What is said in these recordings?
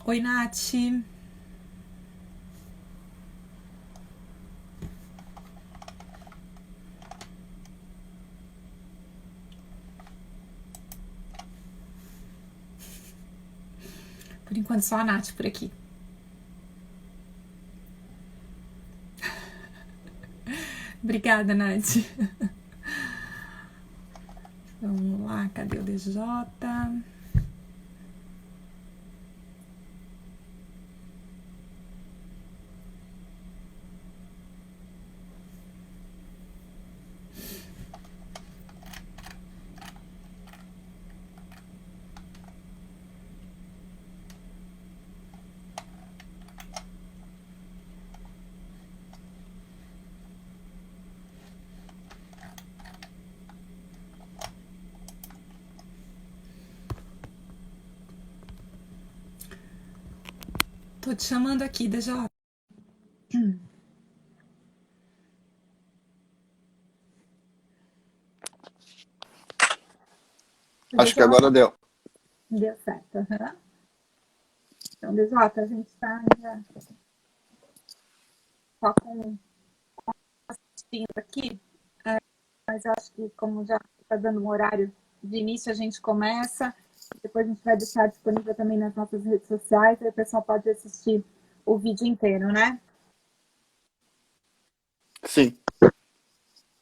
Oi, Nath. Por enquanto, só a Nath por aqui. Obrigada, Nath. Vamos lá, cadê o DJ? Tô te chamando aqui, DJ. Acho que agora deu. Deu certo. Uhum. Então, DJ, a gente está ainda só com assistindo aqui, mas eu acho que como já está dando um horário de início, a gente começa. Depois a gente vai deixar disponível também nas nossas redes sociais, aí o pessoal pode assistir o vídeo inteiro, né? Sim.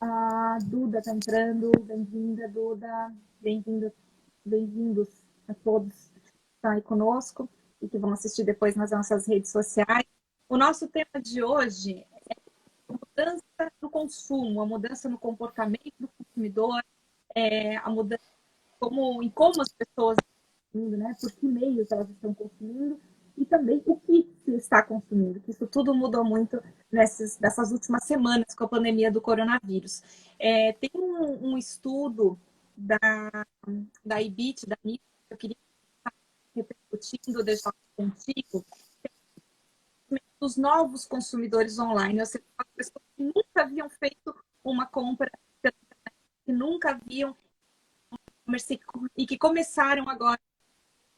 A Duda está entrando. Bem-vinda, Duda. Bem-vindos a todos que estão aí conosco e que vão assistir depois nas nossas redes sociais. O nosso tema de hoje é a mudança no consumo, a mudança no comportamento do consumidor, a mudança em como as pessoas estão consumindo, né? Por que meios elas estão consumindo e também o que se está consumindo, que isso tudo mudou muito nessas últimas semanas com a pandemia do coronavírus. Tem um estudo da IBIT, da NIC, que eu queria estar repercutindo, deixar contigo, dos novos consumidores online, ou seja, as pessoas que nunca haviam feito uma compra, que nunca haviam e que começaram agora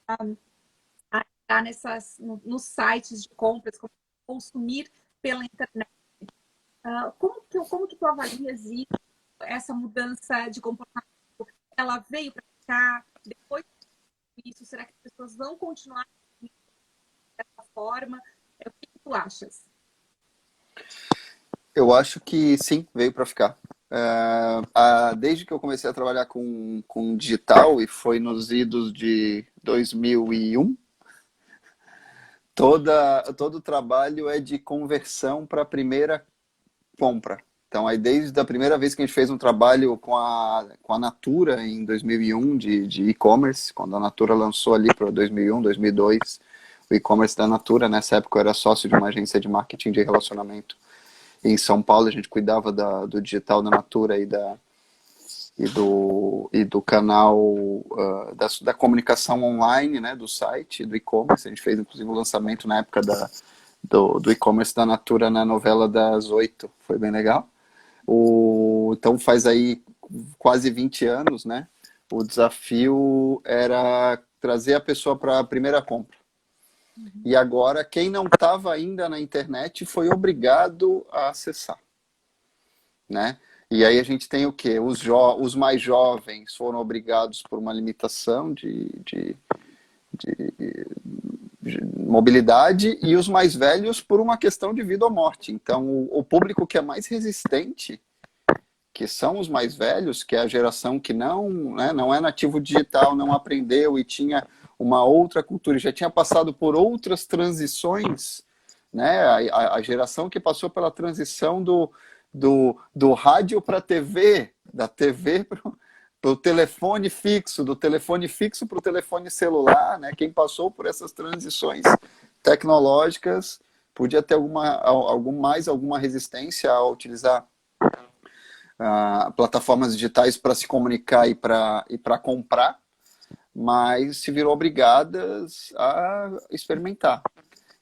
a entrar nos sites de compras, consumir pela internet. Como que tu avalias isso, essa mudança de comportamento? Ela veio para ficar? Depois disso, será que as pessoas vão continuar dessa forma? O que tu achas? Eu acho que sim, veio para ficar. Desde que eu comecei a trabalhar com digital, e foi nos idos de 2001, todo o trabalho é de conversão para a primeira compra. Então, aí desde a primeira vez que a gente fez um trabalho com a Natura, em 2001, de e-commerce, quando a Natura lançou ali para 2001, 2002, o e-commerce da Natura. Nessa época eu era sócio de uma agência de marketing de relacionamento em São Paulo. A gente cuidava do digital da Natura e do canal, da comunicação online, né, do site, do e-commerce. A gente fez inclusive o lançamento na época do e-commerce da Natura na novela das 8. Foi bem legal. Então faz aí quase 20 anos, né? O desafio era trazer a pessoa para a primeira compra. E agora, quem não estava ainda na internet foi obrigado a acessar, né? E aí a gente tem o quê? Os mais jovens foram obrigados por uma limitação de mobilidade, e os mais velhos por uma questão de vida ou morte. Então, o público que é mais resistente, que são os mais velhos, que é a geração que não é nativo digital, não aprendeu e tinha uma outra cultura, já tinha passado por outras transições, né? A geração que passou pela transição do rádio para a TV, da TV para o telefone fixo, do telefone fixo para o telefone celular, né? Quem passou por essas transições tecnológicas podia ter alguma resistência a utilizar plataformas digitais para se comunicar e para comprar, mas se viram obrigadas a experimentar.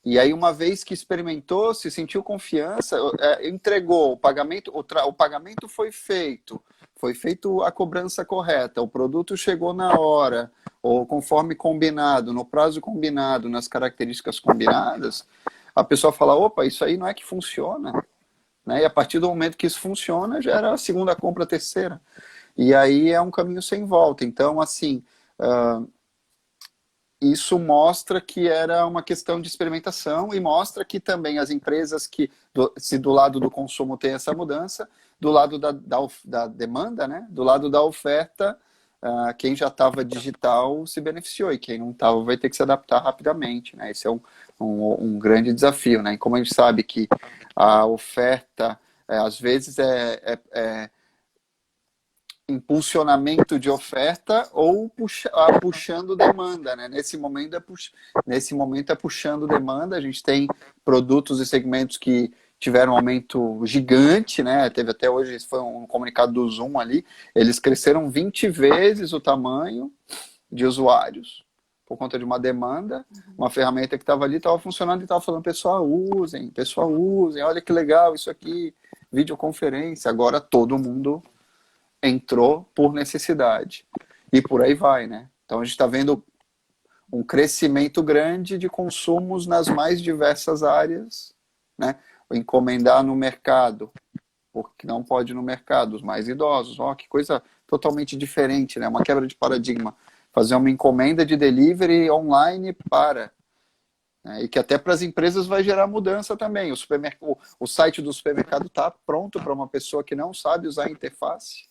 E aí, uma vez que experimentou, se sentiu confiança, entregou o pagamento, o pagamento foi feito, foi feita a cobrança correta, o produto chegou na hora, ou conforme combinado, no prazo combinado, nas características combinadas, a pessoa fala, opa, isso aí não é que funciona. Né? E a partir do momento que isso funciona, já era a segunda compra, a terceira. E aí é um caminho sem volta. Então, assim, isso mostra que era uma questão de experimentação e mostra que também as empresas que, se do lado do consumo tem essa mudança, do lado da demanda, né? Do lado da oferta, quem já estava digital se beneficiou e quem não estava vai ter que se adaptar rapidamente. Né? Esse é um grande desafio. Né? E como a gente sabe que a oferta, às vezes, é impulsionamento de oferta ou puxando demanda, né? Nesse momento é puxando demanda. A gente tem produtos e segmentos que tiveram um aumento gigante, né? Teve até hoje, foi um comunicado do Zoom ali, eles cresceram 20 vezes o tamanho de usuários por conta de uma demanda, uma ferramenta que estava ali, estava funcionando e estava falando, pessoal, usem, olha que legal isso aqui, videoconferência, agora todo mundo entrou por necessidade. E por aí vai, né? Então a gente está vendo um crescimento grande de consumos nas mais diversas áreas, né? Encomendar no mercado, porque não pode ir no mercado, os mais idosos, ó, que coisa totalmente diferente, né? Uma quebra de paradigma. Fazer uma encomenda de delivery online né? E que até para as empresas vai gerar mudança também. O site do supermercado está pronto para uma pessoa que não sabe usar a interface.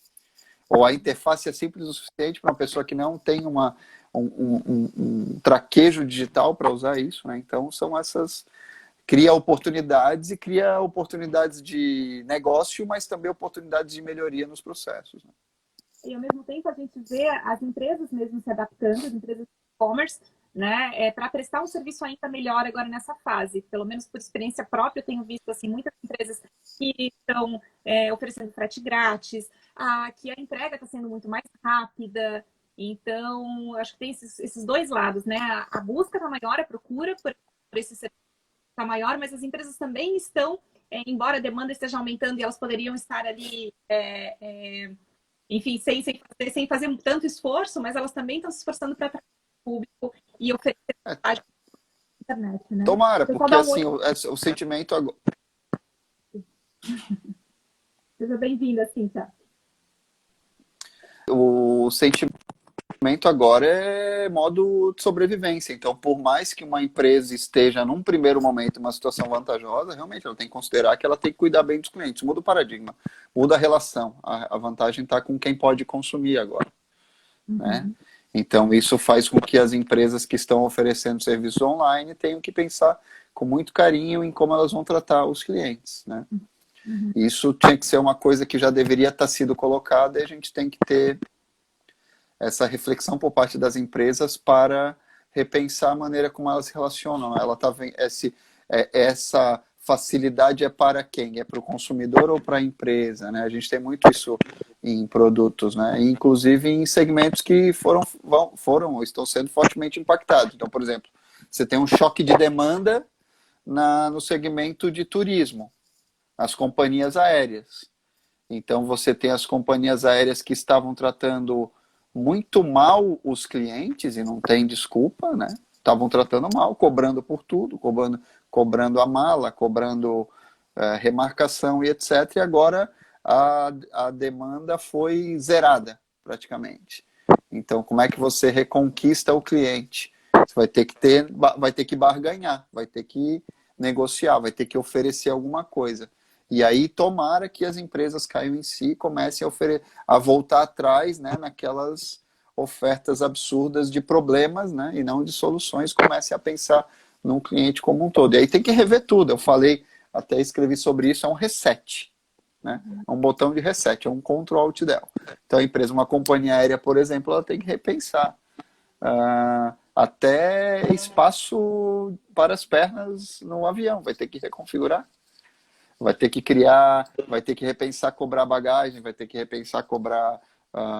Ou a interface é simples o suficiente para uma pessoa que não tem um traquejo digital para usar isso, né? Então, cria oportunidades e cria oportunidades de negócio, mas também oportunidades de melhoria nos processos. Né? E, ao mesmo tempo, a gente vê as empresas mesmo se adaptando, as empresas de e-commerce, né, para prestar um serviço ainda melhor agora nessa fase. Pelo menos por experiência própria, eu tenho visto assim, muitas empresas que estão oferecendo frete grátis, que a entrega está sendo muito mais rápida. Então, acho que tem esses dois lados, né? A busca está maior, a procura por esse serviço está maior, mas as empresas também estão, embora a demanda esteja aumentando e elas poderiam estar ali, enfim, sem fazer tanto esforço, mas elas também estão se esforçando para atrair o público e oferecer a internet, né? Tomara, Pessoal, porque dá um assim, oi. o sentimento agora. Seja bem-vinda, Cíntia. O sentimento agora é modo de sobrevivência. Então, por mais que uma empresa esteja, num primeiro momento, em uma situação vantajosa, realmente ela tem que considerar que ela tem que cuidar bem dos clientes. Muda o paradigma, muda a relação. A vantagem está com quem pode consumir agora. Né? Então, isso faz com que as empresas que estão oferecendo serviços online tenham que pensar com muito carinho em como elas vão tratar os clientes. Né? Isso tinha que ser uma coisa que já deveria estar sido colocada e a gente tem que ter essa reflexão por parte das empresas para repensar a maneira como elas se relacionam. Ela tá vendo essa facilidade é para quem? É para o consumidor ou para a empresa? Né? A gente tem muito isso em produtos, né? Inclusive em segmentos que foram ou estão sendo fortemente impactados. Então, por exemplo, você tem um choque de demanda no segmento de turismo, as companhias aéreas. Então, você tem as companhias aéreas que estavam tratando muito mal os clientes, e não tem desculpa, né? Estavam tratando mal, cobrando por tudo, cobrando a mala, cobrando remarcação e etc. E agora a demanda foi zerada, praticamente. Então, como é que você reconquista o cliente? Você vai ter que barganhar, vai ter que negociar, vai ter que oferecer alguma coisa. E aí, tomara que as empresas caiam em si e comecem a voltar atrás, né, naquelas ofertas absurdas de problemas, né, e não de soluções, comecem a pensar num cliente como um todo. E aí tem que rever tudo. Eu falei, até escrevi sobre isso, é um reset. Né? É um botão de reset, é um Ctrl Alt Del. Então, a empresa, uma companhia aérea, por exemplo, ela tem que repensar. Até espaço para as pernas no avião, vai ter que reconfigurar. Vai ter que vai ter que repensar cobrar bagagem, vai ter que repensar cobrar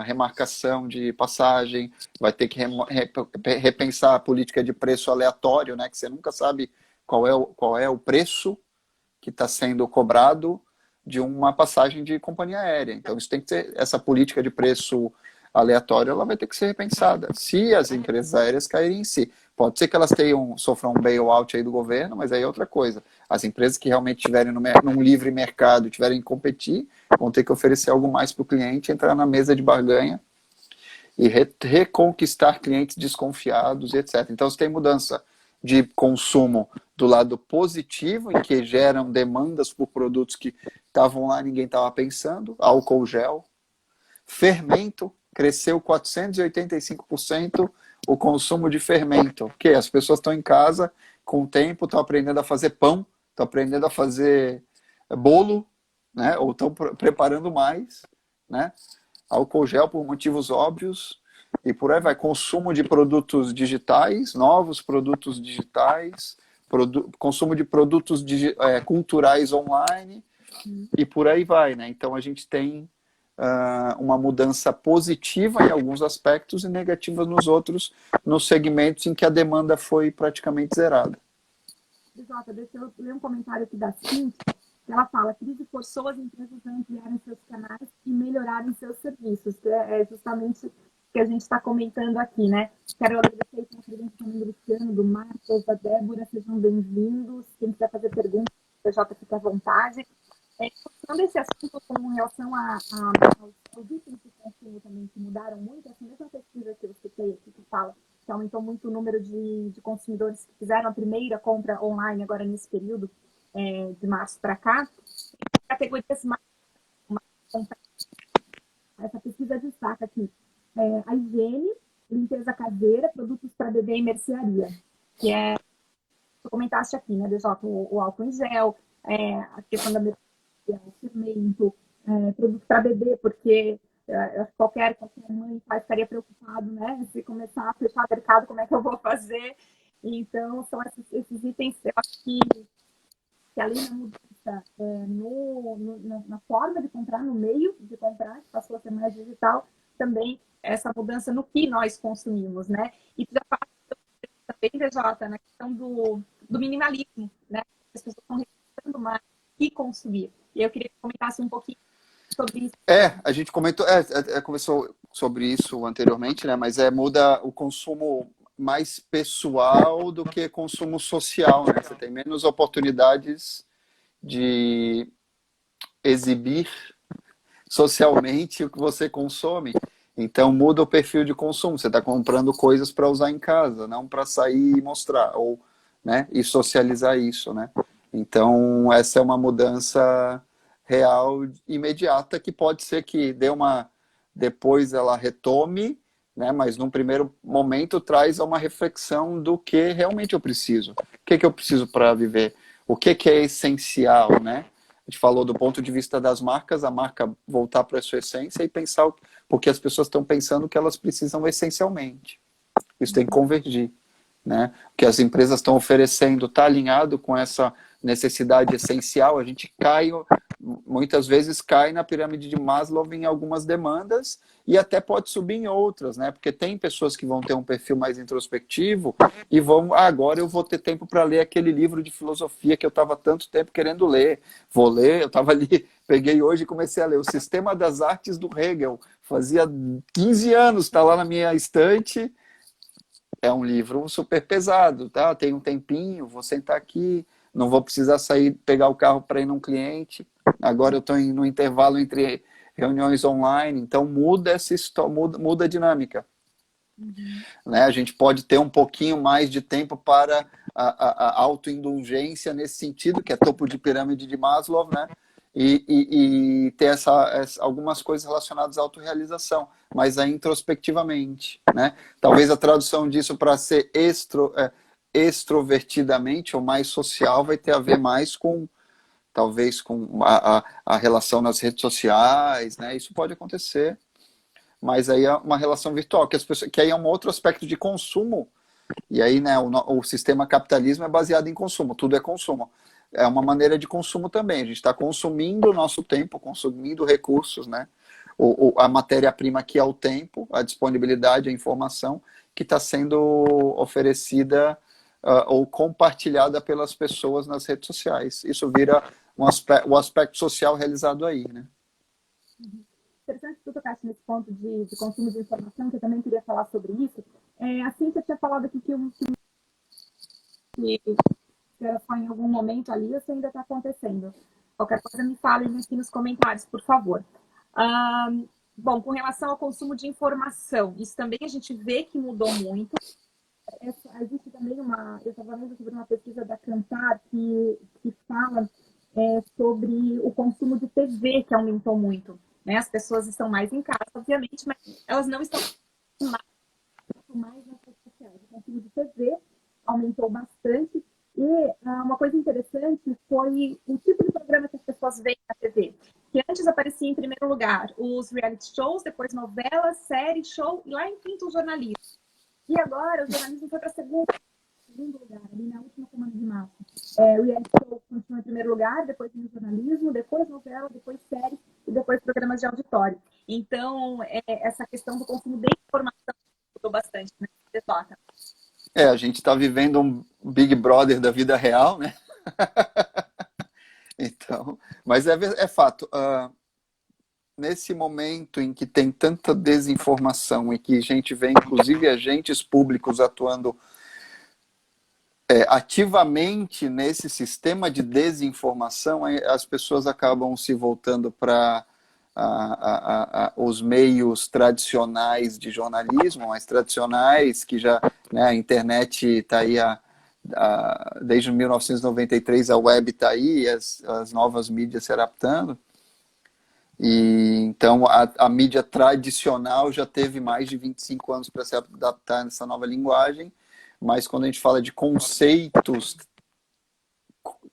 remarcação de passagem, vai ter que repensar a política de preço aleatório, né? Que você nunca sabe qual é o preço que está sendo cobrado de uma passagem de companhia aérea. Então, isso tem que ser, essa política de preço aleatório, ela vai ter que ser repensada. Se as empresas aéreas caírem em si. Pode ser que elas sofram um bailout aí do governo, mas aí é outra coisa. As empresas que realmente estiverem num livre mercado, tiverem que competir, vão ter que oferecer algo mais para o cliente, entrar na mesa de barganha e reconquistar clientes desconfiados e etc. Então, você tem mudança de consumo do lado positivo, em que geram demandas por produtos que estavam lá, ninguém estava pensando, álcool gel, fermento, cresceu 485% o consumo de fermento, porque as pessoas estão em casa com o tempo, estão aprendendo a fazer pão, estão aprendendo a fazer bolo, né? Ou estão preparando mais, né? Álcool gel por motivos óbvios, e por aí vai. Consumo de produtos digitais, novos produtos digitais, consumo de produtos culturais online, e por aí vai, né? Então a gente tem uma mudança positiva em alguns aspectos e negativa nos outros, nos segmentos em que a demanda foi praticamente zerada. Jota, deixa eu ler um comentário aqui da Cintia. Ela fala: a crise forçou as empresas a ampliarem seus canais e melhorarem seus serviços, que é justamente o que a gente está comentando aqui, né? Quero agradecer a presença também do Luciano, do Marcos, da Débora, sejam bem-vindos. Quem quiser fazer perguntas, o PJ fica à vontade. Continuando esse assunto com relação aos itens de consumo também que mudaram muito, essa mesma pesquisa que eu citei aqui, que fala que aumentou muito o número de consumidores que fizeram a primeira compra online agora nesse período, de março para cá, categorias mais compradas. Essa pesquisa destaca aqui a higiene, limpeza caseira, produtos para bebê e mercearia, que é, tu comentaste aqui, né, DJ, o álcool em gel, a questão da mercearia, o fermento, produto para bebê, porque qualquer mãe e pai ficaria preocupado, né, se começar a fechar o mercado, como é que eu vou fazer? Então, são esses itens, eu acho que além da mudança na forma de comprar, no meio de comprar, que passou a ser mais digital, também essa mudança no que nós consumimos, né? E tu já fala também, DJ, na questão do minimalismo, né? As pessoas estão restritando mais que consumir. E eu queria que comentasse um pouquinho sobre isso. A gente comentou, conversou sobre isso anteriormente, né? Mas muda o consumo mais pessoal do que consumo social, né? Você tem menos oportunidades de exibir socialmente o que você consome. Então muda o perfil de consumo. Você está comprando coisas para usar em casa, não para sair e mostrar, ou, né, e socializar isso, né? Então essa é uma mudança real, imediata, que pode ser que depois ela retome, né? Mas num primeiro momento traz uma reflexão do que realmente eu preciso. O que eu preciso para viver? O que é essencial, né? A gente falou do ponto de vista das marcas, a marca voltar para a sua essência e pensar, porque as pessoas estão pensando que elas precisam essencialmente. Isso tem que convergir, né? O que as empresas estão oferecendo está alinhado com essa necessidade essencial. A gente muitas vezes cai na pirâmide de Maslow em algumas demandas e até pode subir em outras, né? Porque tem pessoas que vão ter um perfil mais introspectivo e agora eu vou ter tempo para ler aquele livro de filosofia que eu estava tanto tempo querendo ler. Vou ler, eu estava ali, peguei hoje e comecei a ler O Sistema das Artes do Hegel. Fazia 15 anos, está lá na minha estante. É um livro super pesado, tá? Tem um tempinho, vou sentar aqui, não vou precisar sair, pegar o carro para ir num cliente. Agora eu estou no intervalo entre reuniões online, então muda muda a dinâmica. Né? A gente pode ter um pouquinho mais de tempo para a autoindulgência nesse sentido, que é topo de pirâmide de Maslow, né? E ter algumas coisas relacionadas à autorrealização, mas introspectivamente, né? Talvez a tradução disso para ser extrovertidamente ou mais social vai ter a ver mais com, talvez, com a relação nas redes sociais, né? Isso pode acontecer, mas aí é uma relação virtual, que aí é um outro aspecto de consumo. E aí, né, o sistema capitalismo é baseado em consumo, tudo é consumo. É uma maneira de consumo também. A gente está consumindo o nosso tempo, consumindo recursos, né? A matéria-prima que é o tempo, a disponibilidade, a informação que está sendo oferecida ou compartilhada pelas pessoas nas redes sociais. Isso vira o aspecto social realizado aí, né? Interessante que tu tocaste nesse ponto de consumo de informação, que eu também queria falar sobre isso. A Cíntia tinha falado aqui que era só em algum momento ali, ou se ainda está acontecendo. Qualquer coisa me falem aqui nos comentários, por favor. Ah, bom, com relação ao consumo de informação, isso também a gente vê que mudou muito. Existe também eu estava vendo sobre uma pesquisa da Kantar que fala sobre o consumo de TV, que aumentou muito. Né? As pessoas estão mais em casa, obviamente, mas elas não estão mais nas redes sociais. O consumo de TV aumentou bastante. E uma coisa interessante foi o tipo de programa que as pessoas veem na TV. Que antes aparecia em primeiro lugar os reality shows, depois novelas, séries, show, e lá em quinto o jornalismo. E agora o jornalismo foi para segundo lugar, ali na última semana de março. O reality show continua em primeiro lugar, depois vem o jornalismo, depois novela, depois série e depois programas de auditório. Então, essa questão do consumo de informação mudou bastante, né? A gente está vivendo um Big Brother da vida real, né? Então, mas é fato. Nesse momento em que tem tanta desinformação e que a gente vê, inclusive, agentes públicos atuando ativamente nesse sistema de desinformação, as pessoas acabam se voltando para os meios tradicionais de jornalismo, mais tradicionais, que já, né, a internet está aí desde 1993, a web está aí, as novas mídias se adaptando. E então a mídia tradicional já teve mais de 25 anos para se adaptar nessa nova linguagem, mas quando a gente fala de conceitos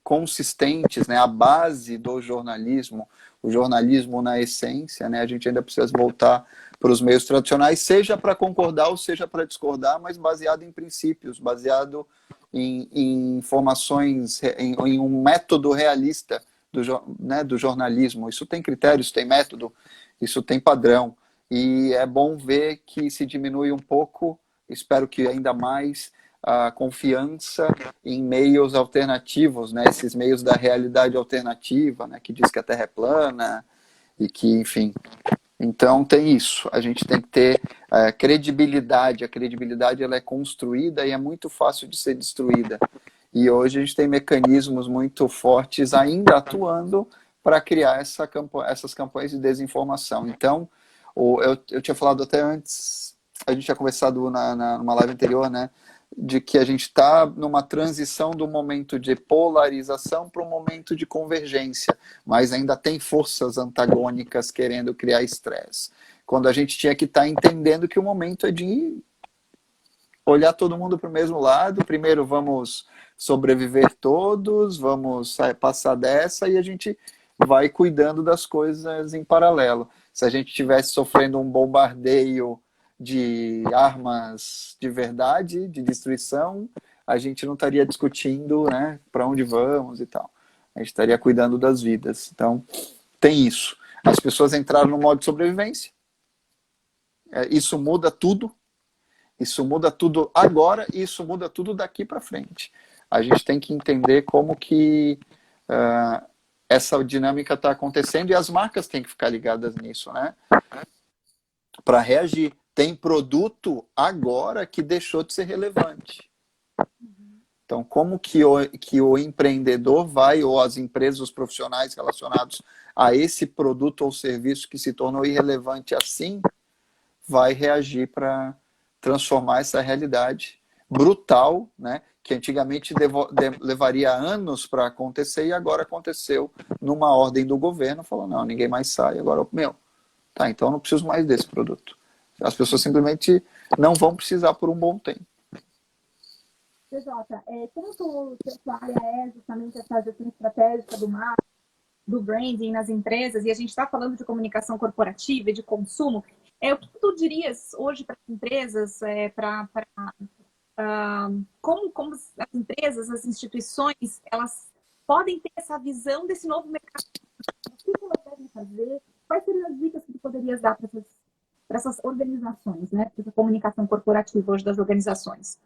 consistentes, né, a base do jornalismo, o jornalismo na essência, né, a gente ainda precisa voltar para os meios tradicionais, seja para concordar ou seja para discordar, mas baseado em princípios, baseado em informações, em um método realista do jornalismo. Isso tem critério, isso tem método, isso tem padrão. E é bom ver que se diminui um pouco, espero que ainda mais, a confiança em meios alternativos, né? Esses meios da realidade alternativa, né? Que diz que a Terra é plana e que, enfim. Então tem isso, a gente tem que ter credibilidade. A credibilidade ela é construída e é muito fácil de ser destruída. E hoje a gente tem mecanismos muito fortes ainda atuando para criar essas campanhas de desinformação. Então, eu tinha falado até antes, a gente tinha conversado numa live anterior, né? De que a gente está numa transição do momento de polarização para um momento de convergência, mas ainda tem forças antagônicas querendo criar estresse. Quando a gente tinha que estar entendendo que o momento é de olhar todo mundo para o mesmo lado, primeiro vamos sobreviver todos, vamos passar dessa e a gente vai cuidando das coisas em paralelo. Se a gente estivesse sofrendo um bombardeio de armas de verdade, de destruição, a gente não estaria discutindo, né, para onde vamos e tal. A gente estaria cuidando das vidas. Então, tem isso. As pessoas entraram no modo de sobrevivência. Isso muda tudo. Isso muda tudo agora e isso muda tudo daqui para frente. A gente tem que entender como que essa dinâmica está acontecendo e as marcas têm que ficar ligadas nisso, né? Para reagir. Tem produto agora que deixou de ser relevante. Então, como que o empreendedor vai, ou as empresas, os profissionais relacionados a esse produto ou serviço que se tornou irrelevante assim, vai reagir para transformar essa realidade brutal, né, que antigamente levaria anos para acontecer e agora aconteceu numa ordem do governo, falou, não, ninguém mais sai, agora, tá, então eu não preciso mais desse produto. As pessoas simplesmente não vão precisar por um bom tempo. PJ, como sua área é justamente essa gestão estratégica do marketing, do branding nas empresas, e a gente está falando de comunicação corporativa e de consumo, o que tu dirias hoje para as empresas, como as empresas, as instituições, elas podem ter essa visão desse novo mercado? O que elas devem fazer? Quais seriam as dicas que tu poderias dar para essas organizações, né? Para essa comunicação corporativa hoje das organizações?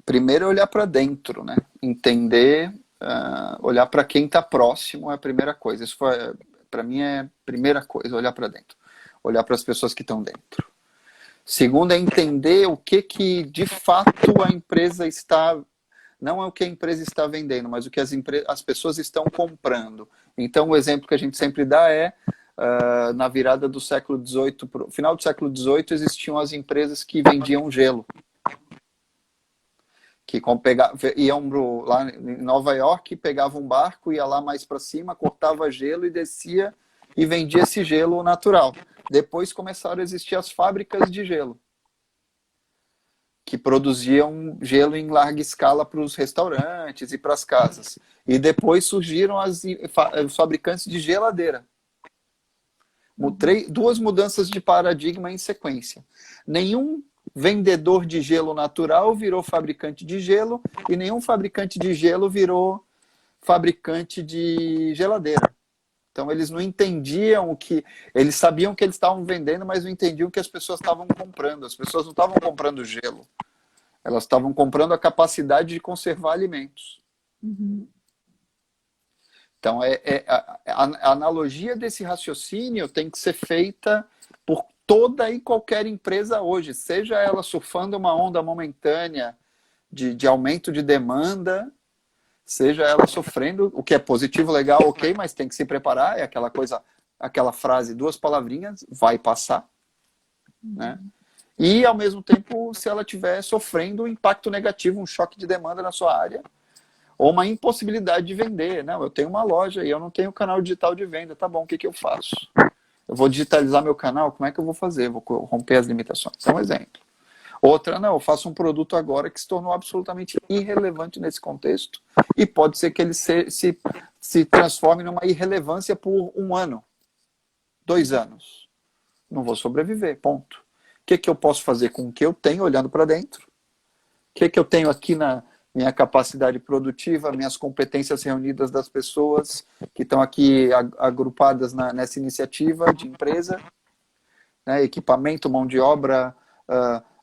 Primeiro olhar para dentro, né? Entender olhar para quem está próximo é a primeira coisa. Isso para mim é a primeira coisa, olhar para dentro. Olhar para as pessoas que estão dentro. Segundo é entender o que de fato a empresa está... Não é o que a empresa está vendendo, mas o que as pessoas estão comprando. Então, o exemplo que a gente sempre dá é, na virada do século XVIII, final do século XVIII, existiam as empresas que vendiam gelo. Que iam lá em Nova York, pegavam um barco, ia lá mais para cima, cortava gelo e descia e vendia esse gelo natural. Depois começaram a existir as fábricas de gelo, que produziam gelo em larga escala para os restaurantes e para as casas. E depois surgiram os fabricantes de geladeira. Duas mudanças de paradigma em sequência. Nenhum vendedor de gelo natural virou fabricante de gelo e nenhum fabricante de gelo virou fabricante de geladeira. Então eles não entendiam o que... Eles sabiam que eles estavam vendendo, mas não entendiam o que as pessoas estavam comprando. As pessoas não estavam comprando gelo. Elas estavam comprando a capacidade de conservar alimentos. Uhum. Então a analogia desse raciocínio tem que ser feita por toda e qualquer empresa hoje, seja ela surfando uma onda momentânea de aumento de demanda, seja ela sofrendo, o que é positivo, legal, ok, mas tem que se preparar, é aquela coisa, aquela frase, duas palavrinhas, vai passar, né? E, ao mesmo tempo, se ela estiver sofrendo um impacto negativo, um choque de demanda na sua área, ou uma impossibilidade de vender. Não, eu tenho uma loja e eu não tenho canal digital de venda, tá bom, o que eu faço? Eu vou digitalizar meu canal, como é que eu vou fazer? Vou romper as limitações. É um exemplo. Outra, não, eu faço um produto agora que se tornou absolutamente irrelevante nesse contexto e pode ser que ele se transforme numa irrelevância por 1 ano, 2 anos. Não vou sobreviver, ponto. O que eu posso fazer com o que eu tenho olhando para dentro? O que eu tenho aqui na minha capacidade produtiva, minhas competências reunidas das pessoas que estão aqui agrupadas nessa iniciativa de empresa, né? Equipamento, mão de obra,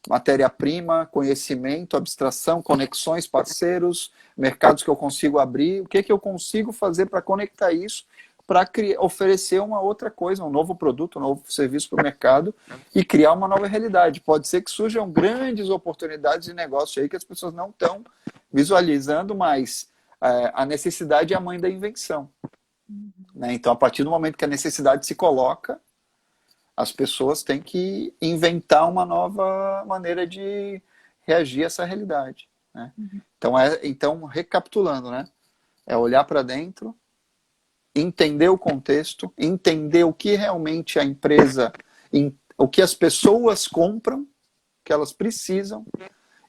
matéria-prima, conhecimento, abstração, conexões, parceiros, mercados que eu consigo abrir, o que eu consigo fazer para conectar isso, para oferecer uma outra coisa, um novo produto, um novo serviço para o mercado e criar uma nova realidade. Pode ser que surjam grandes oportunidades de negócio aí que as pessoas não estão visualizando, mas a necessidade é a mãe da invenção. Né? Então, a partir do momento que a necessidade se coloca, as pessoas têm que inventar uma nova maneira de reagir a essa realidade. Né? Então, recapitulando, né? É olhar para dentro, entender o contexto, entender o que realmente a empresa, o que as pessoas compram, que elas precisam,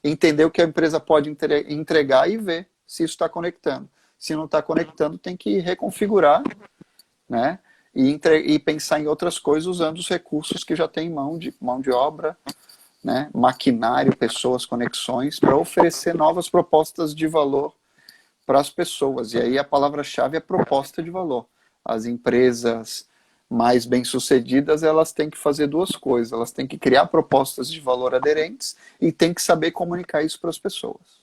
entender o que a empresa pode entregar e ver se isso está conectando. Se não está conectando, tem que reconfigurar, né? E pensar em outras coisas usando os recursos que já tem mão de obra, né? Maquinário, pessoas, conexões, para oferecer novas propostas de valor para as pessoas. E aí a palavra-chave é proposta de valor. As empresas mais bem-sucedidas, elas têm que fazer duas coisas. Elas têm que criar propostas de valor aderentes e têm que saber comunicar isso para as pessoas.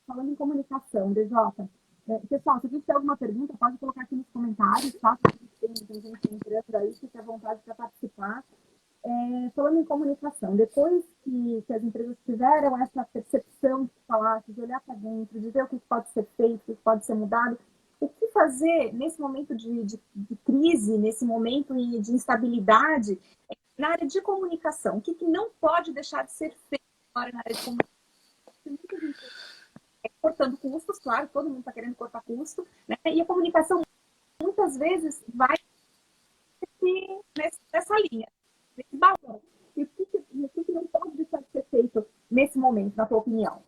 Falando em comunicação, DJ, pessoal, se tiver alguma pergunta, pode colocar aqui nos comentários, tá? Tem gente entrando aí, fique à vontade para participar. Falando em comunicação, depois que as empresas tiveram essa percepção de falar, de olhar para dentro, de ver o que pode ser feito, o que pode ser mudado, o que fazer nesse momento de crise, nesse momento de instabilidade, na área de comunicação? O que não pode deixar de ser feito agora na área de comunicação? Muita gente cortando custos, claro, todo mundo está querendo cortar custo, né? E a comunicação muitas vezes vai nessa linha, nesse balão. E o que não pode deixar de ser feito nesse momento, na tua opinião?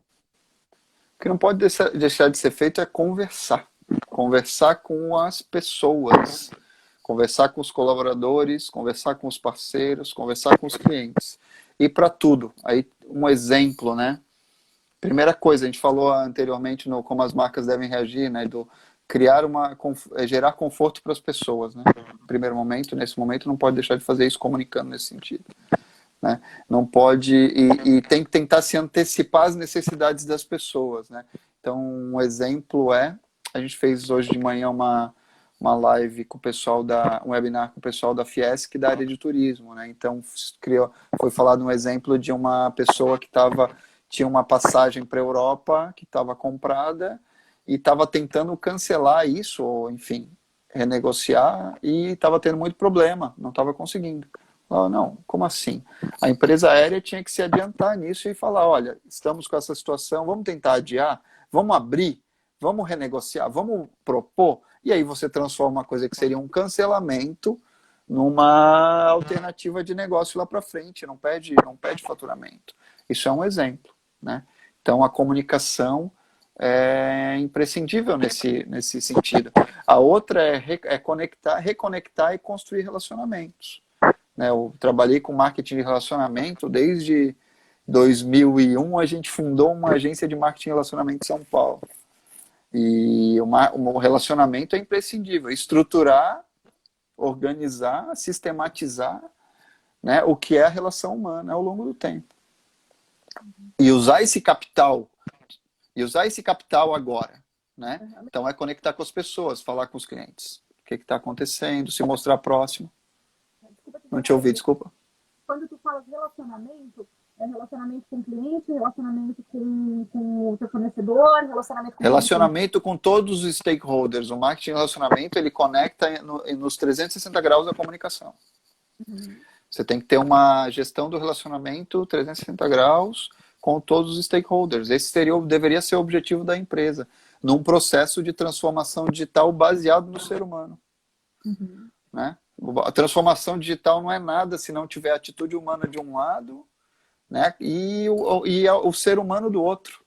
O que não pode deixar de ser feito é conversar. Conversar com as pessoas, conversar com os colaboradores, conversar com os parceiros, conversar com os clientes. E para tudo. Aí um exemplo, né? Primeira coisa, a gente falou anteriormente no como as marcas devem reagir, né? Do gerar conforto para as pessoas, né? No primeiro momento, nesse momento, não pode deixar de fazer isso comunicando nesse sentido. Né? Não pode, e tem que tentar se antecipar às necessidades das pessoas, né? Então, um exemplo a gente fez hoje de manhã uma live com o pessoal um webinar com o pessoal da Fiesc, da área de turismo, né? Então, foi falado um exemplo de uma pessoa que tinha uma passagem para a Europa que estava comprada e estava tentando cancelar isso, ou enfim, renegociar, e estava tendo muito problema, não estava conseguindo. Não, como assim? A empresa aérea tinha que se adiantar nisso e falar, olha, estamos com essa situação, vamos tentar adiar, vamos abrir, vamos renegociar, vamos propor, e aí você transforma uma coisa que seria um cancelamento numa alternativa de negócio lá para frente, não perde faturamento. Isso é um exemplo, né? Então a comunicação é imprescindível nesse sentido. A outra é reconectar e construir relacionamentos. Né? Eu trabalhei com marketing de relacionamento desde 2001, a gente fundou uma agência de marketing de relacionamento em São Paulo. E o relacionamento é imprescindível. Estruturar, organizar, sistematizar, né, o que é a relação humana ao longo do tempo. E usar esse capital agora. Né? Então é conectar com as pessoas, falar com os clientes. O que está acontecendo, se mostrar próximo. Não te ouvi, desculpa. Quando tu fala de relacionamento, é relacionamento com o cliente, relacionamento com o teu fornecedor, relacionamento com todos os stakeholders. O marketing de relacionamento, ele conecta nos 360 graus da comunicação. Uhum. Você tem que ter uma gestão do relacionamento 360 graus com todos os stakeholders. Esse deveria ser o objetivo da empresa, num processo de transformação digital baseado no ser humano. Uhum. Né? A transformação digital não é nada se não tiver atitude humana de um lado, né? e o ser humano do outro.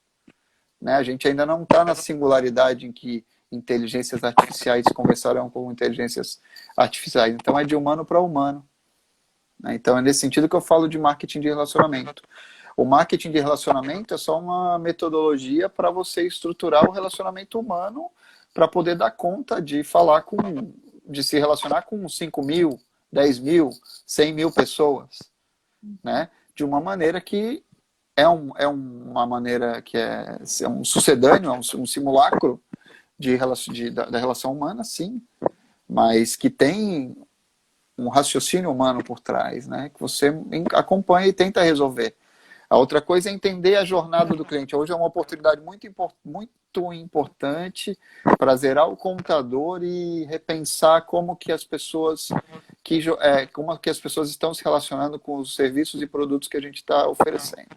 Né? A gente ainda não está na singularidade em que inteligências artificiais conversarão com inteligências artificiais. Então é de humano para humano. Né? Então é nesse sentido que eu falo de marketing de relacionamento. O marketing de relacionamento é só uma metodologia para você estruturar o relacionamento humano para poder dar conta de de se relacionar com 5 mil, 10 mil, 100 mil pessoas, né? De uma maneira que é uma maneira que é um sucedâneo, um simulacro da relação humana, sim, mas que tem um raciocínio humano por trás, né? Que você acompanha e tenta resolver. A outra coisa é entender a jornada do cliente. Hoje é uma oportunidade muito importante para zerar o computador e repensar como que as pessoas estão se relacionando com os serviços e produtos que a gente está oferecendo.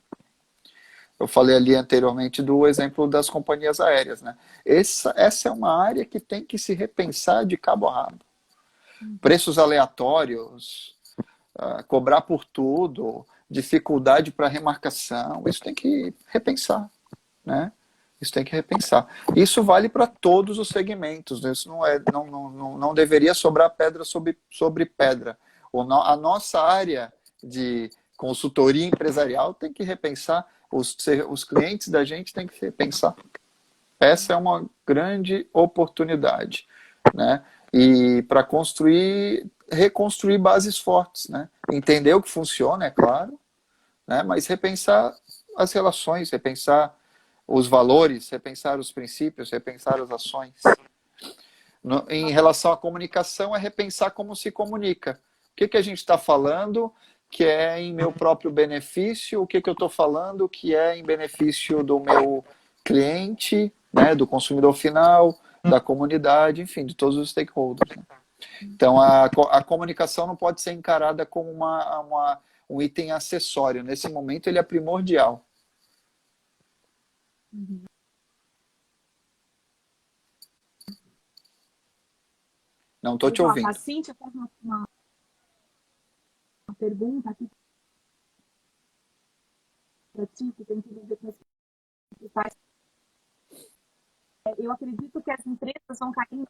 Eu falei ali anteriormente do exemplo das companhias aéreas, né? Essa é uma área que tem que se repensar de cabo a rabo. Preços aleatórios, cobrar por tudo, dificuldade para remarcação, isso tem que repensar, né? Isso tem que repensar. Isso vale para todos os segmentos, isso não deveria sobrar pedra sobre pedra. A nossa área de consultoria empresarial tem que repensar, os clientes da gente têm que repensar. Essa é uma grande oportunidade, né? E para reconstruir bases fortes, né? Entender o que funciona, é claro, né? Mas repensar as relações, repensar os valores, repensar os princípios, repensar as ações. Em relação à comunicação, é repensar como se comunica. O que a gente está falando que é em meu próprio benefício, o que eu estou falando que é em benefício do meu cliente, né? Do consumidor final, da comunidade, enfim, de todos os stakeholders. Né? Então, a comunicação não pode ser encarada como um item acessório. Nesse momento, ele é primordial. Não estou te ouvindo. A Cíntia faz uma pergunta aqui para ti, que tem que ver com esse que faz. Eu acredito que as empresas vão cair.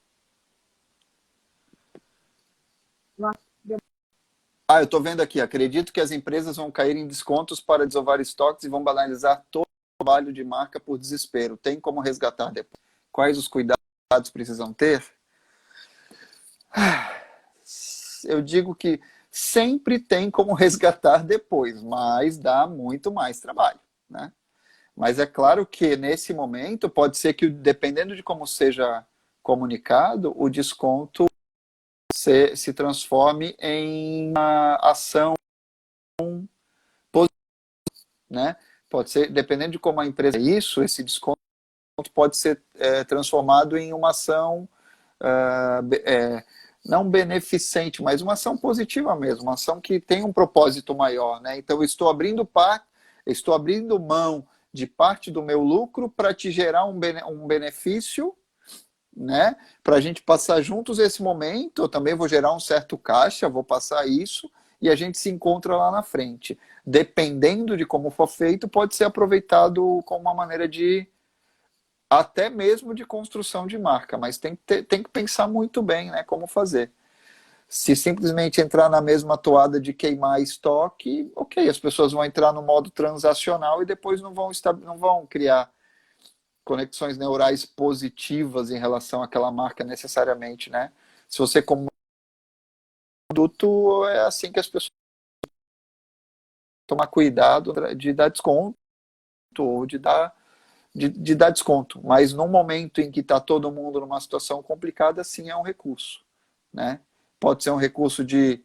Eu estou vendo aqui. Acredito que as empresas vão cair em descontos para desovar estoques e vão banalizar todo o trabalho de marca por desespero. Tem como resgatar depois? Quais os cuidados precisam ter? Eu digo que sempre tem como resgatar depois, mas dá muito mais trabalho, né? Mas é claro que nesse momento pode ser que, dependendo de como seja comunicado, o desconto se transforme em uma ação positiva, né? Pode ser, dependendo de como a empresa é isso, esse desconto pode ser transformado em uma ação não beneficente, mas uma ação positiva mesmo, uma ação que tem um propósito maior, né? Então eu estou abrindo mão de parte do meu lucro para te gerar um benefício, né? Para a gente passar juntos esse momento, eu também vou gerar um certo caixa, vou passar isso e a gente se encontra lá na frente. Dependendo de como for feito, pode ser aproveitado como uma maneira de até mesmo de construção de marca, mas tem que pensar muito bem, né, como fazer. Se simplesmente entrar na mesma toada de queimar estoque, ok, as pessoas vão entrar no modo transacional e depois não vão criar conexões neurais positivas em relação àquela marca necessariamente, né? Se você como produto, é assim que as pessoas tomar cuidado de dar desconto ou de dar desconto. Mas no momento em que está todo mundo numa situação complicada, sim é um recurso, né? Pode ser um recurso de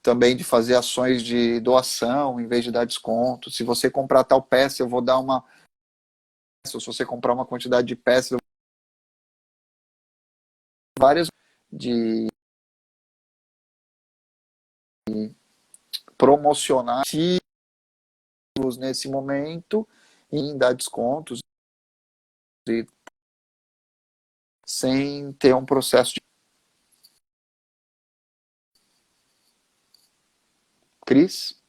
também de fazer ações de doação em vez de dar desconto. Se você comprar tal peça, eu vou dar uma. Se você comprar uma quantidade de peças, várias de promocionar nesse momento em dar descontos e sem ter um processo de Cris.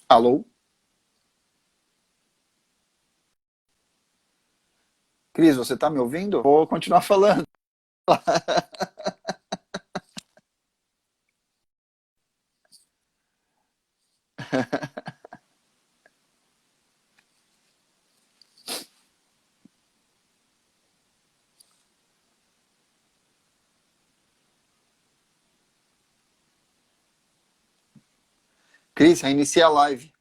Alô? Cris, você está me ouvindo? Vou continuar falando. Cris, reinicia a live.